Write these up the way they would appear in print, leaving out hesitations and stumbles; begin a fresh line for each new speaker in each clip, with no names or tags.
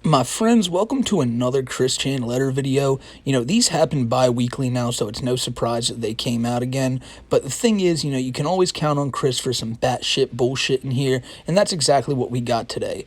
My friends, welcome to another Chris Chan letter video. These happen bi-weekly now, so it's no surprise that they came out again. But the thing is, you can always count on Chris for some batshit bullshit in here, and that's exactly what we got today.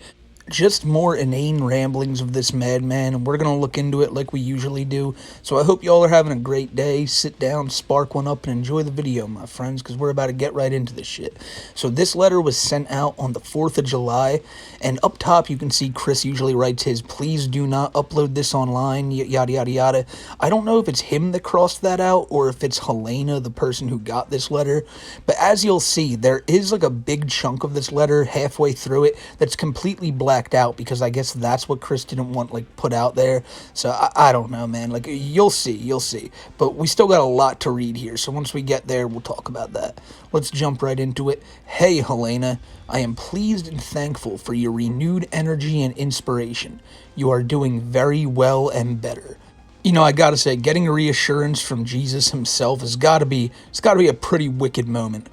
Just more inane ramblings of this madman, and we're gonna look into it like we usually do. So I hope y'all are having a great day. Sit down, spark one up, and enjoy the video, my friends, because we're about to get right into this shit. So this letter was sent out on the 4th of July, and up top you can see Chris usually writes his "please do not upload this online," yada yada yada. I don't know if it's him that crossed that out or if it's Helena, the person who got this letter, but as you'll see, there is like a big chunk of this letter halfway through it that's completely blacked out, because I guess that's what Chris didn't want like put out there. So I don't know, man. Like you'll see. But we still got a lot to read here. So once we get there, we'll talk about that. Let's jump right into it. Hey, Helena, I am pleased and thankful for your renewed energy and inspiration. You are doing very well and better. I gotta say, getting reassurance from Jesus himself it's gotta be a pretty wicked moment.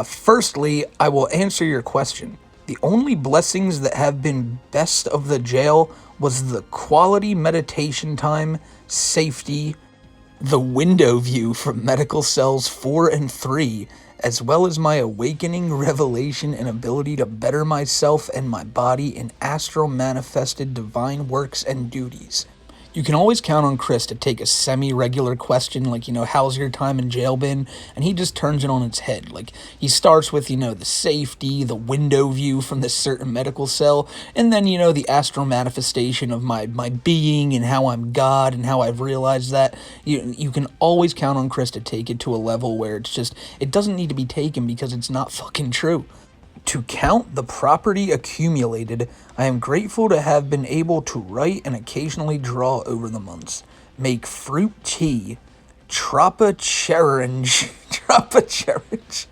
Firstly, I will answer your question. The only blessings that have been best of the jail was the quality meditation time, safety, the window view from medical cells 4 and 3, as well as my awakening revelation and ability to better myself and my body in astral manifested divine works and duties. You can always count on Chris to take a semi-regular question like, how's your time in jail been? And he just turns it on its head. Like, he starts with, the safety, the window view from this certain medical cell, and then, the astral manifestation of my being and how I'm God and how I've realized that. You can always count on Chris to take it to a level where it doesn't need to be taken because it's not fucking true. To count the property accumulated, I am grateful to have been able to write and occasionally draw over the months. Make fruit tea, Tropa-cherange. Tropa-cherange.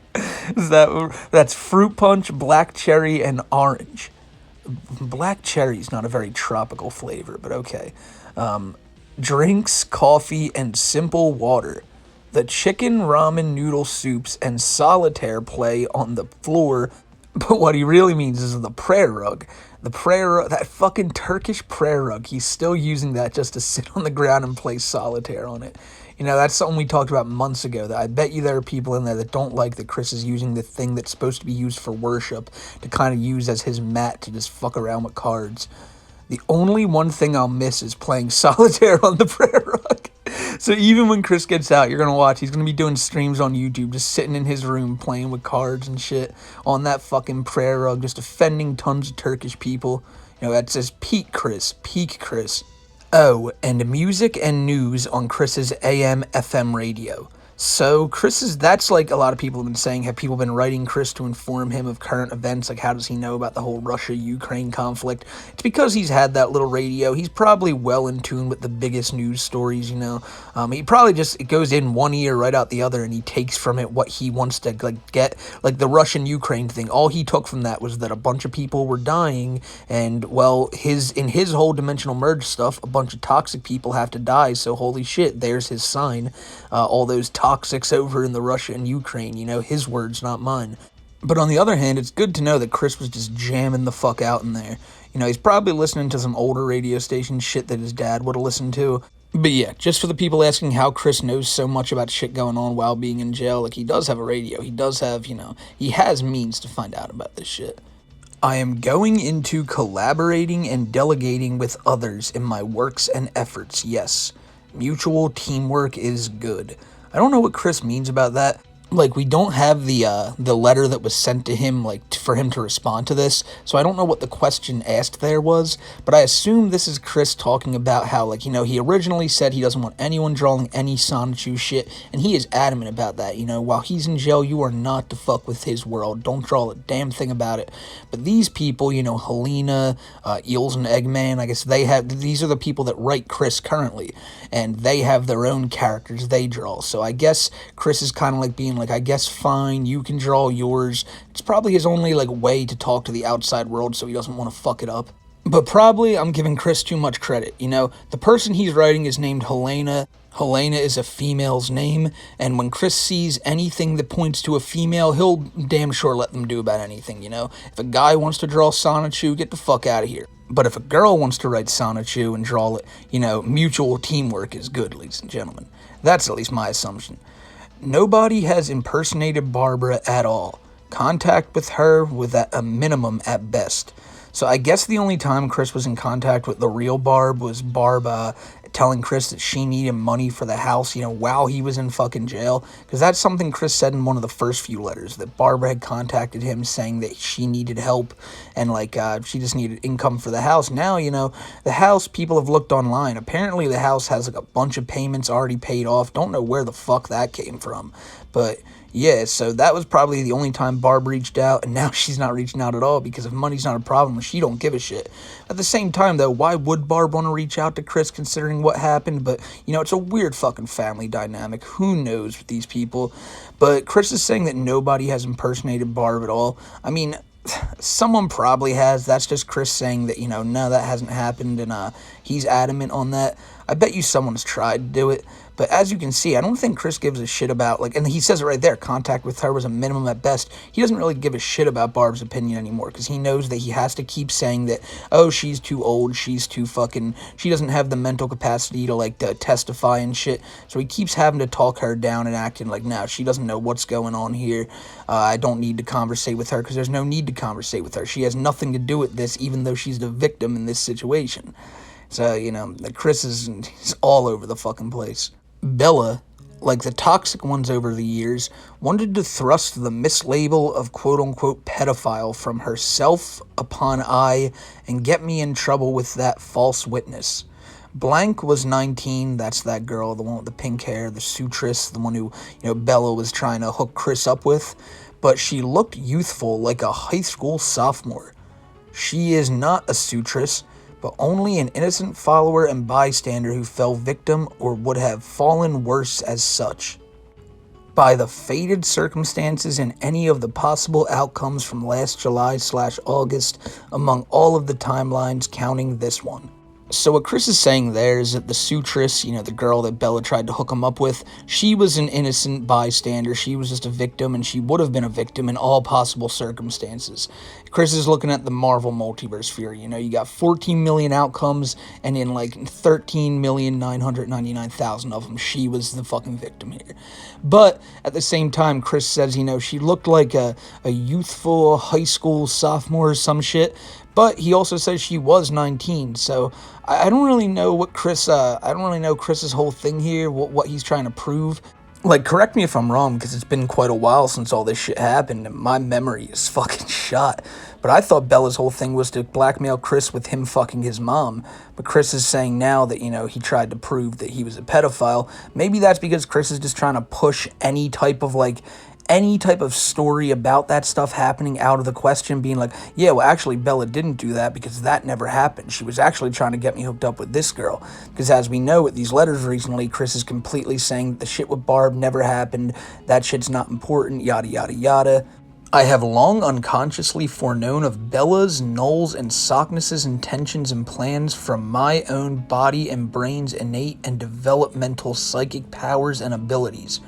That's fruit punch, black cherry, and orange. Black cherry's not a very tropical flavor, but okay. Drinks, coffee, and simple water. The chicken ramen noodle soups and solitaire play on the floor. But what he really means is the prayer rug. The prayer rug, that fucking Turkish prayer rug. He's still using that just to sit on the ground and play solitaire on it. That's something we talked about months ago, that I bet you there are people in there that don't like that Chris is using the thing that's supposed to be used for worship to kind of use as his mat to just fuck around with cards. The only one thing I'll miss is playing solitaire on the prayer rug. So even when Chris gets out, you're going to watch, he's going to be doing streams on YouTube, just sitting in his room playing with cards and shit on that fucking prayer rug, just offending tons of Turkish people. That says peak Chris, peak Chris. Oh, and music and news on Chris's AM FM radio. So that's like a lot of people have been saying, have people been writing Chris to inform him of current events, like how does he know about the whole Russia-Ukraine conflict? It's because he's had that little radio. He's probably well in tune with the biggest news stories, He probably it goes in one ear right out the other, and he takes from it what he wants to get, like the Russian-Ukraine thing. All he took from that was that a bunch of people were dying, and well, in his whole dimensional merge stuff, a bunch of toxic people have to die, so holy shit, there's his sign. All those toxics over in the Russia and Ukraine, his words, not mine. But on the other hand, it's good to know that Chris was just jamming the fuck out in there. He's probably listening to some older radio station shit that his dad would have listened to. But yeah, just for the people asking how Chris knows so much about shit going on while being in jail, like he does have a radio. He does have, he has means to find out about this shit. I am going into collaborating and delegating with others in my works and efforts, yes. Mutual teamwork is good. I don't know what Chris means about that. Like, we don't have the letter that was sent to him, for him to respond to this, so I don't know what the question asked there was, but I assume this is Chris talking about how, he originally said he doesn't want anyone drawing any Sonichu shit, and he is adamant about that, while he's in jail, you are not to fuck with his world, don't draw a damn thing about it. But these people, Helena, Eels and Eggman, I guess these are the people that write Chris currently, and they have their own characters they draw, so I guess Chris is kind of like being I guess fine, you can draw yours. It's probably his only way to talk to the outside world, so he doesn't want to fuck it up. But probably I'm giving Chris too much credit. The person he's writing is named Helena. Helena is a female's name, and when Chris sees anything that points to a female, he'll damn sure let them do about anything. If a guy wants to draw Sonichu, get the fuck out of here. But if a girl wants to write Sonichu and draw it, mutual teamwork is good, ladies and gentlemen. That's at least my assumption. Nobody has impersonated Barbara at all. Contact with her was at a minimum at best. So I guess the only time Chris was in contact with the real Barb was Barb telling Chris that she needed money for the house, while he was in fucking jail. Because that's something Chris said in one of the first few letters, that Barbara had contacted him saying that she needed help and, she just needed income for the house. Now, the house, people have looked online. Apparently the house has, a bunch of payments already paid off. Don't know where the fuck that came from. But yeah, so that was probably the only time Barb reached out, and now she's not reaching out at all because if money's not a problem, she don't give a shit. At the same time, though, why would Barb want to reach out to Chris considering what happened? But, it's a weird fucking family dynamic. Who knows with these people? But Chris is saying that nobody has impersonated Barb at all. I mean, someone probably has. That's just Chris saying that, no, that hasn't happened, and he's adamant on that. I bet you someone's tried to do it. But as you can see, I don't think Chris gives a shit about, and he says it right there, contact with her was a minimum at best. He doesn't really give a shit about Barb's opinion anymore, because he knows that he has to keep saying that, oh, she's too old, she's too fucking, she doesn't have the mental capacity to testify and shit. So he keeps having to talk her down and acting like, no, she doesn't know what's going on here. I don't need to conversate with her, because there's no need to conversate with her. She has nothing to do with this, even though she's the victim in this situation. So, Chris is all over the fucking place. Bella, like the toxic ones over the years, wanted to thrust the mislabel of quote-unquote pedophile from herself upon I and get me in trouble with that false witness. Blank was 19, that's that girl, the one with the pink hair, the sutress, the one who, Bella was trying to hook Chris up with, but she looked youthful like a high school sophomore. She is not a sutress, but only an innocent follower and bystander who fell victim or would have fallen worse as such. By the fated circumstances and any of the possible outcomes from last July/August among all of the timelines counting this one. So what Chris is saying there is that the sutress, the girl that Bella tried to hook him up with, she was an innocent bystander. She was just a victim, and she would have been a victim in all possible circumstances. Chris is looking at the Marvel multiverse theory. You got 14 million outcomes, and in 13,999,000 of them, she was the fucking victim here. But at the same time, Chris says, she looked like a youthful high school sophomore or some shit. But he also says she was 19, so I don't really know what Chris, I don't really know Chris's whole thing here, what he's trying to prove. Correct me if I'm wrong, because it's been quite a while since all this shit happened, and my memory is fucking shot. But I thought Bella's whole thing was to blackmail Chris with him fucking his mom. But Chris is saying now that, he tried to prove that he was a pedophile. Maybe that's because Chris is just trying to push any type of story about that stuff happening out of the question, being like, yeah, well, actually, Bella didn't do that because that never happened. She was actually trying to get me hooked up with this girl. Because as we know with these letters recently, Chris is completely saying that the shit with Barb never happened, that shit's not important, yada, yada, yada. I have long unconsciously foreknown of Bella's, Noel's, and Sockness's intentions and plans from my own body and brain's innate and developmental psychic powers and abilities.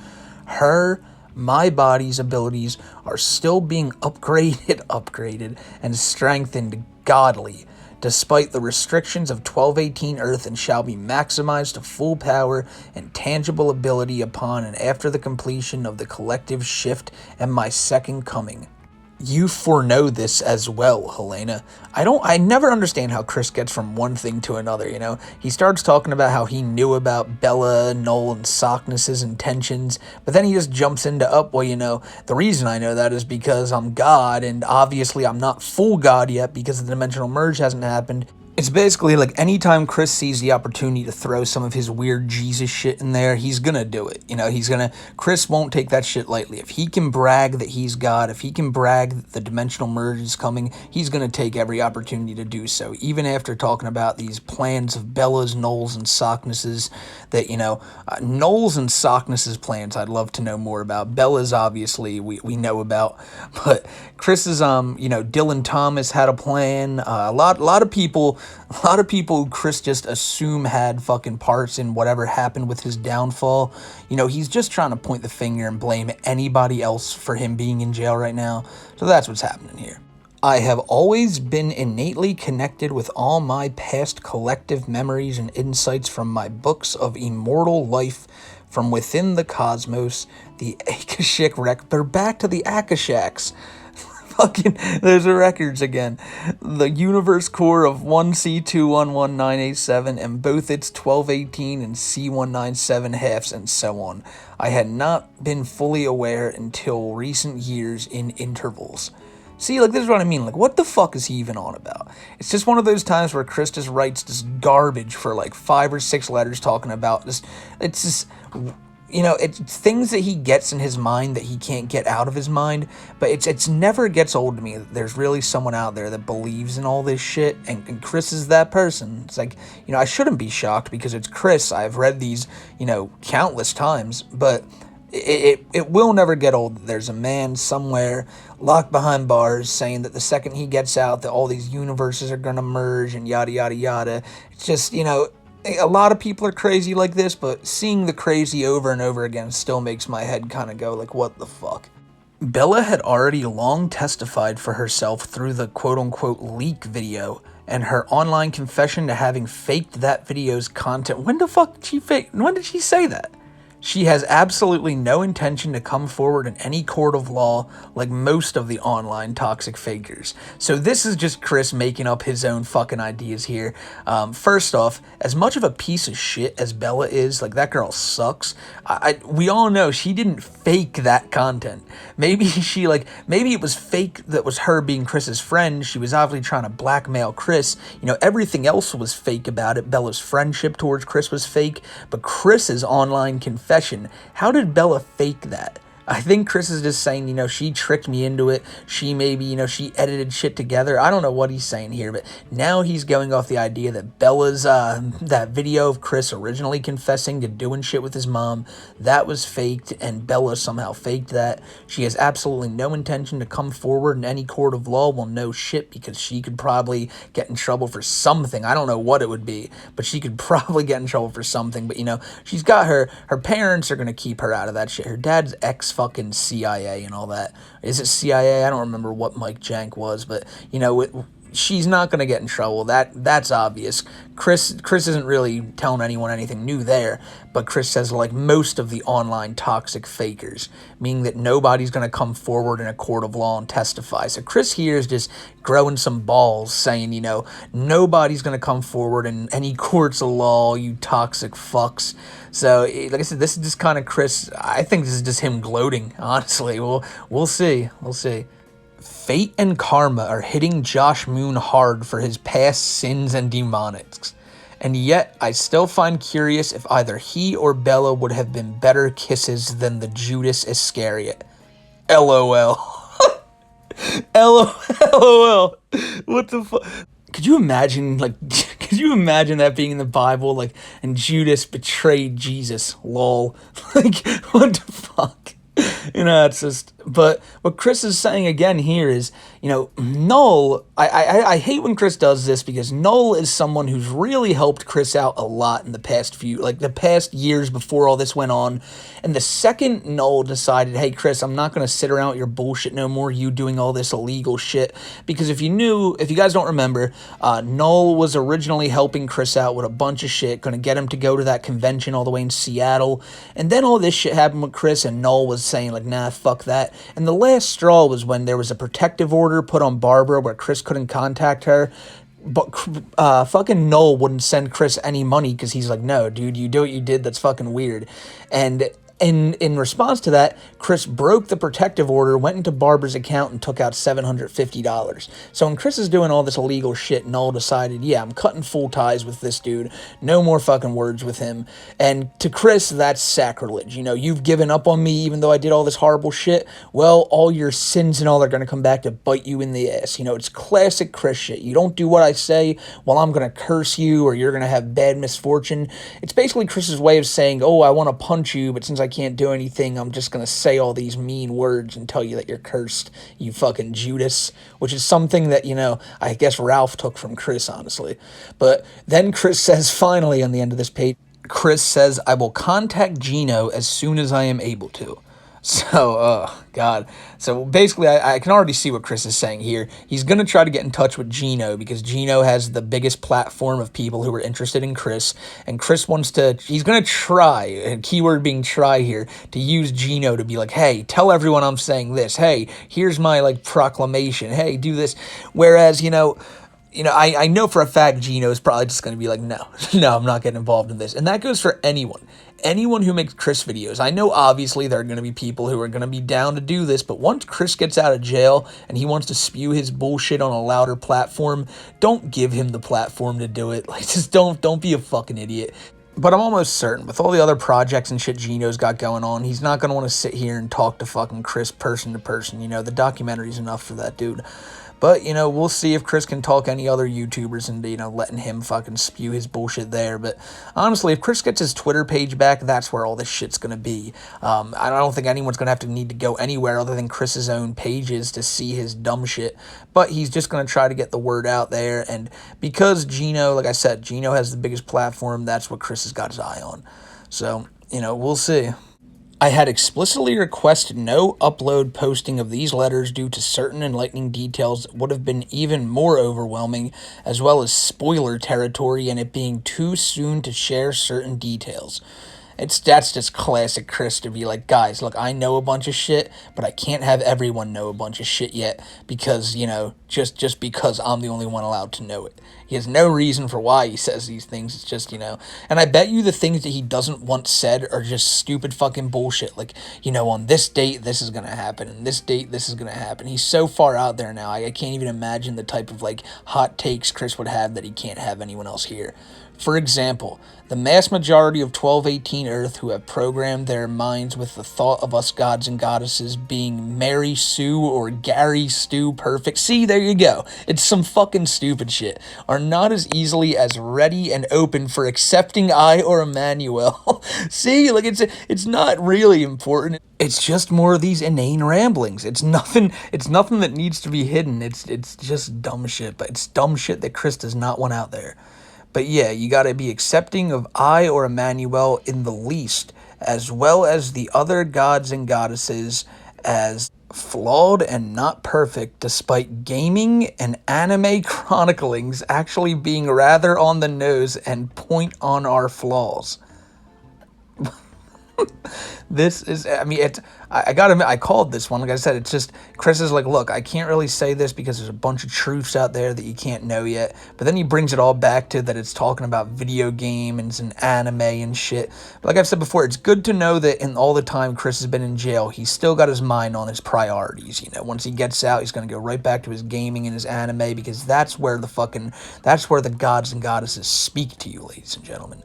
My body's abilities are still being upgraded, and strengthened godly, despite the restrictions of 1218 Earth, and shall be maximized to full power and tangible ability upon and after the completion of the collective shift and my second coming. You foreknow this as well, Helena. I never understand how Chris gets from one thing to another, He starts talking about how he knew about Bella, Noel, and Sockness's intentions, but then he just jumps into, the reason I know that is because I'm God, and obviously I'm not full God yet because the dimensional merge hasn't happened. It's basically like anytime Chris sees the opportunity to throw some of his weird Jesus shit in there, he's gonna do it. Chris won't take that shit lightly. If he can brag that he's God, if he can brag that the dimensional merge is coming, he's gonna take every opportunity to do so. Even after talking about these plans of Bella's, Noel's, and Sockness's, Noel's and Sockness's plans, I'd love to know more about. Bella's, obviously, we know about, but Chris's, Dylan Thomas had a plan. A lot of people who Chris just assume had fucking parts in whatever happened with his downfall. He's just trying to point the finger and blame anybody else for him being in jail right now. So that's what's happening here. I have always been innately connected with all my past collective memories and insights from my books of immortal life from within the cosmos, the Akashic Rec. They're back to the Akashaks. Fucking, there's the records again. The universe core of 1C211987 and both its 1218 and C197 halves and so on. I had not been fully aware until recent years in intervals. See, this is what I mean. What the fuck is he even on about? It's just one of those times where Chris just writes this garbage for 5 or 6 letters talking about this. It's just, it's things that he gets in his mind that he can't get out of his mind. But it's never gets old to me that there's really someone out there that believes in all this shit, and Chris is that person. It's I shouldn't be shocked because it's Chris. I've read these, countless times, but it will never get old. There's a man somewhere locked behind bars saying that the second he gets out that all these universes are going to merge and yada yada yada. It's just, a lot of people are crazy like this, but seeing the crazy over and over again still makes my head kind of go what the fuck. Bella had already long testified for herself through the quote-unquote leak video and her online confession to having faked that video's content. When the fuck did she fake? When did she say that? She has absolutely no intention to come forward in any court of law like most of the online toxic fakers. So this is just Chris making up his own fucking ideas here. First off, as much of a piece of shit as Bella is, that girl sucks. We all know she didn't fake that content. Maybe maybe it was fake that was her being Chris's friend. She was obviously trying to blackmail Chris. Everything else was fake about it. Bella's friendship towards Chris was fake, but Chris's online confession, how did Bella fake that? I think Chris is just saying, she tricked me into it. She maybe, she edited shit together. I don't know what he's saying here, but now he's going off the idea that Bella's, that video of Chris originally confessing to doing shit with his mom, that was faked, and Bella somehow faked that. She has absolutely no intention to come forward in any court of law. Well, no shit, because she could probably get in trouble for something. I don't know what it would be, but she could probably get in trouble for something. But, she's got her parents are going to keep her out of that shit. Her dad's fucking CIA and all that. Is it CIA? I don't remember what Mike Jank was, but she's not going to get in trouble. That's obvious. Chris isn't really telling anyone anything new there, but Chris says most of the online toxic fakers, meaning that nobody's going to come forward in a court of law and testify. So Chris here is just growing some balls saying, nobody's going to come forward in any courts of law, you toxic fucks. So, like I said, this is just kind of Chris. I think this is just him gloating, honestly. We'll see. Fate and karma are hitting Josh Moon hard for his past sins and demonics. And yet, I still find curious if either he or Bella would have been better kisses than the Judas Iscariot. LOL. LOL. What the fuck? Could you imagine, could you imagine that being in the Bible, and Judas betrayed Jesus, lol. What the fuck? It's just, but what Chris is saying again here is, Noel, I hate when Chris does this because Noel is someone who's really helped Chris out a lot in the past the past years before all this went on. And the second Noel decided, hey, Chris, I'm not going to sit around with your bullshit no more, you doing all this illegal shit. Because if you guys don't remember, Noel was originally helping Chris out with a bunch of shit, going to get him to go to that convention all the way in Seattle. And then all this shit happened with Chris, and Noel was saying, nah, fuck that. And the last straw was when there was a protective order put on Barbara where Chris couldn't contact her. But fucking Noel wouldn't send Chris any money because he's like, no, dude, you do what you did. That's fucking weird. And In response to that, Chris broke the protective order, went into Barbara's account, and took out $750. So when Chris is doing all this illegal shit, Noel decided, yeah, I'm cutting full ties with this dude. No more fucking words with him. And to Chris, that's sacrilege. You know, you've given up on me even though I did all this horrible shit. Well, all your sins and all are going to come back to bite you in the ass. You know, it's classic Chris shit. You don't do what I say, well, I'm going to curse you or you're going to have bad misfortune. It's basically Chris's way of saying, oh, I want to punch you, but since I can't do anything, I'm just going to say all these mean words and tell you that you're cursed, you fucking Judas, which is something that, you know, I guess Ralph took from Chris, honestly. But then Chris says, finally, on the end of this page, Chris says, I will contact Gino as soon as I am able to. So, oh, God. So, basically, I can already see what Chris is saying here. He's going to try to get in touch with Gino because Gino has the biggest platform of people who are interested in Chris. And Chris wants to, he's going to try, and keyword being try here, to use Gino to be like, hey, tell everyone I'm saying this. Hey, here's my, like, proclamation. Hey, do this. Whereas, you know, I know for a fact Gino is probably just going to be like, no, I'm not getting involved in this. And that goes for anyone. Anyone who makes Chris videos. I know obviously there are going to be people who are going to be down to do this, but once Chris gets out of jail and he wants to spew his bullshit on a louder platform, don't give him the platform to do it. Like, just don't be a fucking idiot. But I'm almost certain, with all the other projects and shit Gino's got going on, he's not going to want to sit here and talk to fucking Chris person to person. You know, the documentary's enough for that dude. But, you know, we'll see if Chris can talk any other YouTubers into, you know, letting him fucking spew his bullshit there. But honestly, if Chris gets his Twitter page back, that's where all this shit's going to be. I don't think anyone's going to have to need to go anywhere other than Chris's own pages to see his dumb shit. But he's just going to try to get the word out there. And because Gino, like I said, Gino has the biggest platform, that's what Chris has got his eye on. So, you know, we'll see. I had explicitly requested no upload posting of these letters due to certain enlightening details that would have been even more overwhelming, as well as spoiler territory and it being too soon to share certain details. That's just classic Chris to be like, guys, look, I know a bunch of shit, but I can't have everyone know a bunch of shit yet because, you know, just because I'm the only one allowed to know it. He has no reason for why he says these things. It's just, you know, and I bet you the things that he doesn't want said are just stupid fucking bullshit. Like, you know, on this date, this is going to happen, and this date, this is going to happen. He's so far out there now. I can't even imagine the type of, like, hot takes Chris would have that he can't have anyone else hear. For example, the mass majority of 1218 Earth who have programmed their minds with the thought of us gods and goddesses being Mary Sue or Gary Stu Perfect, see, there you go, it's some fucking stupid shit, are not as easily as ready and open for accepting I or Emmanuel. See, like, it's not really important. It's just more of these inane ramblings. It's nothing that needs to be hidden. It's just dumb shit, but it's dumb shit that Chris does not want out there. But yeah, you gotta be accepting of I or Emmanuel in the least, as well as the other gods and goddesses as flawed and not perfect, despite gaming and anime chroniclings actually being rather on the nose and point on our flaws. This is, I mean, I gotta admit, I called this one. Like I said, it's just, Chris is like, look, I can't really say this because there's a bunch of truths out there that you can't know yet. But then he brings it all back to that it's talking about video games and anime and shit. But like I've said before, it's good to know that in all the time Chris has been in jail, he's still got his mind on his priorities. You know, once he gets out, he's going to go right back to his gaming and his anime because that's where the gods and goddesses speak to you, ladies and gentlemen.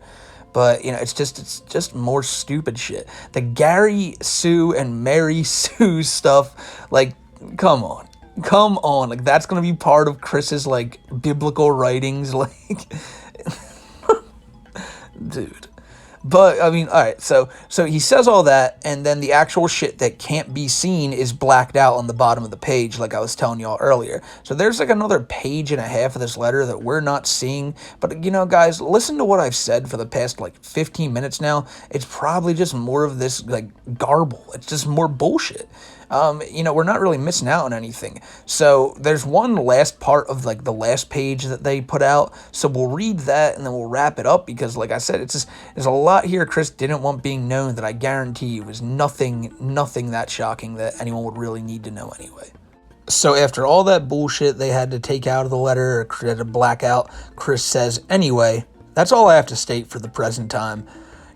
But, you know, it's just more stupid shit. The Gary Sue and Mary Sue stuff, like, come on. Like, that's going to be part of Chris's, like, biblical writings, like, dude. But, I mean, all right, so he says all that, and then the actual shit that can't be seen is blacked out on the bottom of the page, like I was telling y'all earlier. So there's, like, another page and a half of this letter that we're not seeing. But, you know, guys, listen to what I've said for the past, like, 15 minutes now. It's probably just more of this, like, garble. It's just more bullshit. You know, we're not really missing out on anything. So there's one last part of, like, the last page that they put out. So we'll read that and then we'll wrap it up because, like I said, it's just, there's a lot here Chris didn't want being known that I guarantee you was nothing that shocking that anyone would really need to know anyway. So after all that bullshit they had to take out of the letter, or had to black out, Chris says, anyway, that's all I have to state for the present time.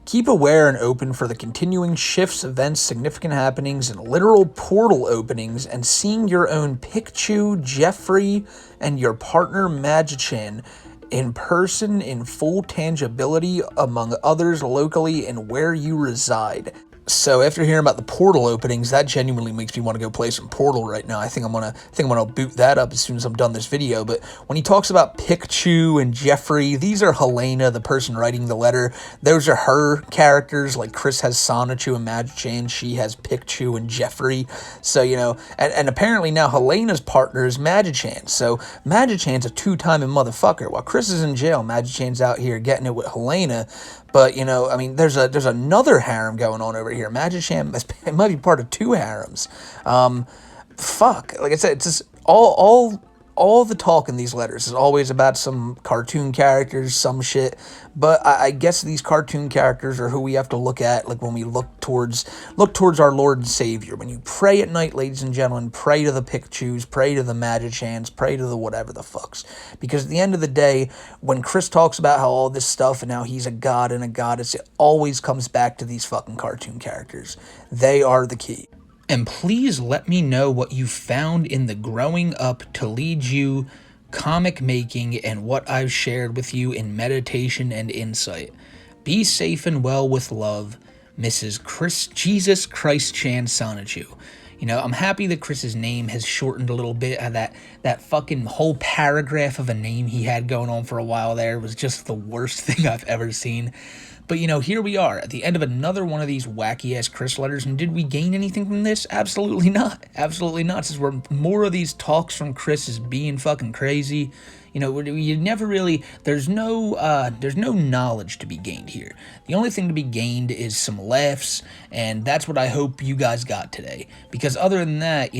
Keep aware and open for the continuing shifts, events, significant happenings, and literal portal openings, and seeing your own Pikachu, Jeffrey, and your partner Magichan in person in full tangibility among others locally and where you reside. So after hearing about the portal openings, that genuinely makes me want to go play some Portal right now. I think I'm gonna boot that up as soon as I'm done this video. But when he talks about Pikachu and Jeffrey, these are Helena, the person writing the letter. Those are her characters. Like Chris has Sonichu and Magichan, she has Pikachu and Jeffrey. So and apparently now Helena's partner is Magichan. So Magichan's a two-timing motherfucker. While Chris is in jail, Magichan's out here getting it with Helena. But, I mean, there's another harem going on over here. Magichan, it might be part of two harems. Fuck. Like I said, it's just all the talk in these letters is always about some cartoon characters, some shit. But I guess these cartoon characters are who we have to look at, like when we look towards our Lord and Savior. When you pray at night, ladies and gentlemen, pray to the Pikachus, pray to the Magichans, pray to the whatever the fucks. Because at the end of the day, when Chris talks about how all this stuff and how he's a god and a goddess, it always comes back to these fucking cartoon characters. They are the key. And please let me know what you found in the growing up to lead you comic making and what I've shared with you in meditation and insight. Be safe and well with love, Mrs. Jesus Christ Chan Sonichu. I'm happy that Chris's name has shortened a little bit. That fucking whole paragraph of a name he had going on for a while there was just the worst thing I've ever seen. But, here we are at the end of another one of these wacky-ass Chris letters, and did we gain anything from this? Absolutely not. Absolutely not, since we're more of these talks from Chris is being fucking crazy. You never really, there's no knowledge to be gained here. The only thing to be gained is some laughs, and that's what I hope you guys got today. Because other than that,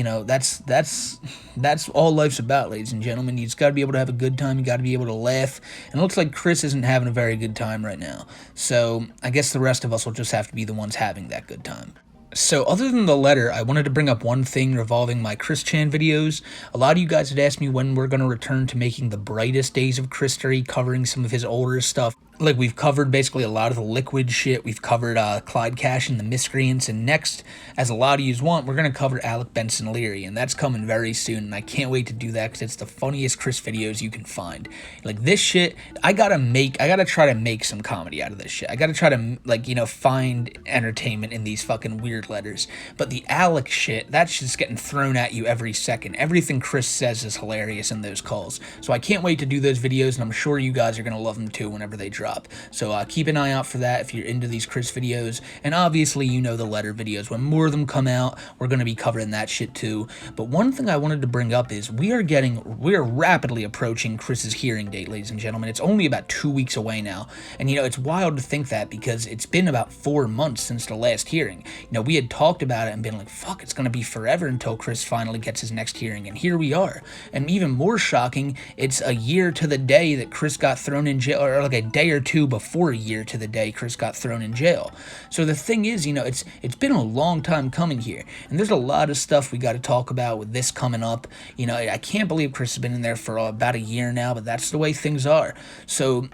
that's all life's about, ladies and gentlemen. You just got to be able to have a good time. You got to be able to laugh. And it looks like Chris isn't having a very good time right now. So I guess the rest of us will just have to be the ones having that good time. So other than the letter, I wanted to bring up one thing revolving my Chris Chan videos. A lot of you guys had asked me when we're going to return to making the brightest days of Christery, covering some of his older stuff. Like, we've covered basically a lot of the liquid shit. We've covered Clyde Cash and the Miscreants. And next, as a lot of yous want, we're going to cover Alec Benson Leary. And that's coming very soon. And I can't wait to do that because it's the funniest Chris videos you can find. Like, this shit, I got to try to make some comedy out of this shit. I got to try to, find entertainment in these fucking weird letters. But the Alec shit, that's just getting thrown at you every second. Everything Chris says is hilarious in those calls. So I can't wait to do those videos. And I'm sure you guys are going to love them too whenever they drop. So keep an eye out for that if you're into these Chris videos. And obviously, the letter videos. When more of them come out, we're going to be covering that shit too. But one thing I wanted to bring up is we are rapidly approaching Chris's hearing date, ladies and gentlemen. It's only about 2 weeks away now. And, it's wild to think that because it's been about 4 months since the last hearing. We had talked about it and been like, fuck, it's going to be forever until Chris finally gets his next hearing. And here we are. And even more shocking, it's a year to the day that Chris got thrown in jail, or like a day or two before a year to the day Chris got thrown in jail. So the thing is, it's been a long time coming here, and there's a lot of stuff we got to talk about with this coming up. I can't believe Chris has been in there for about a year now, but that's the way things are. So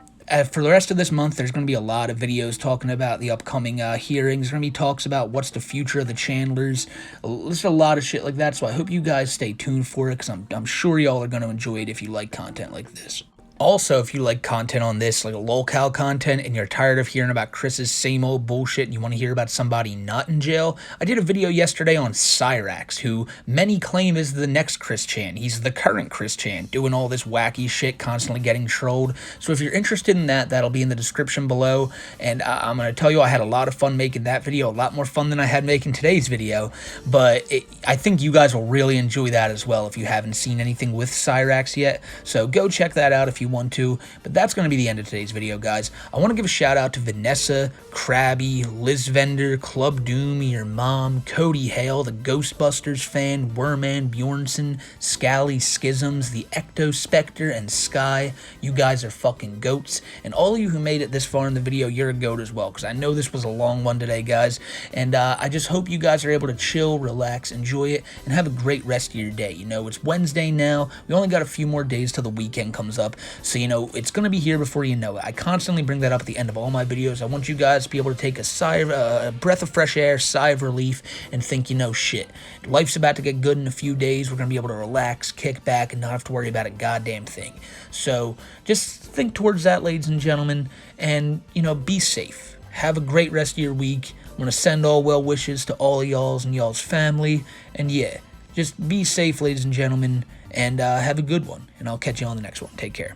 for the rest of this month, there's going to be a lot of videos talking about the upcoming hearings. There's going to be talks about what's the future of the Chandlers. There's a lot of shit like that, so I hope you guys stay tuned for it, because I'm sure y'all are going to enjoy it if you like content like this. Also, if you like content on this, like a lolcow content, and you're tired of hearing about Chris's same old bullshit and you want to hear about somebody not in jail, I did a video yesterday on Cyrax, who many claim is the next Chris Chan. He's the current Chris Chan, doing all this wacky shit, constantly getting trolled. So if you're interested in that, that'll be in the description below. And I'm going to tell you, I had a lot of fun making that video, a lot more fun than I had making today's video. But I think you guys will really enjoy that as well if you haven't seen anything with Cyrax yet. So go check that out if you want to. But that's going to be the end of today's video, guys. I want to give a shout out to Vanessa, Krabby, Liz Vendor, Club Doom, your mom, Cody Hale, the Ghostbusters fan, Worman, Bjornson, Scally, Schisms, the Ecto Spectre, and Sky. You guys are fucking goats. And all of you who made it this far in the video, you're a goat as well, because I know this was a long one today, guys. And I just hope you guys are able to chill, relax, enjoy it, and have a great rest of your day. It's Wednesday now. We only got a few more days till the weekend comes up. So, you know, it's going to be here before you know it. I constantly bring that up at the end of all my videos. I want you guys to be able to take a breath of fresh air, sigh of relief, and think, you know, shit. Life's about to get good in a few days. We're going to be able to relax, kick back, and not have to worry about a goddamn thing. So just think towards that, ladies and gentlemen, and, you know, be safe. Have a great rest of your week. I'm going to send all well wishes to all of y'all's and y'all's family. And yeah, just be safe, ladies and gentlemen, and have a good one. And I'll catch you on the next one. Take care.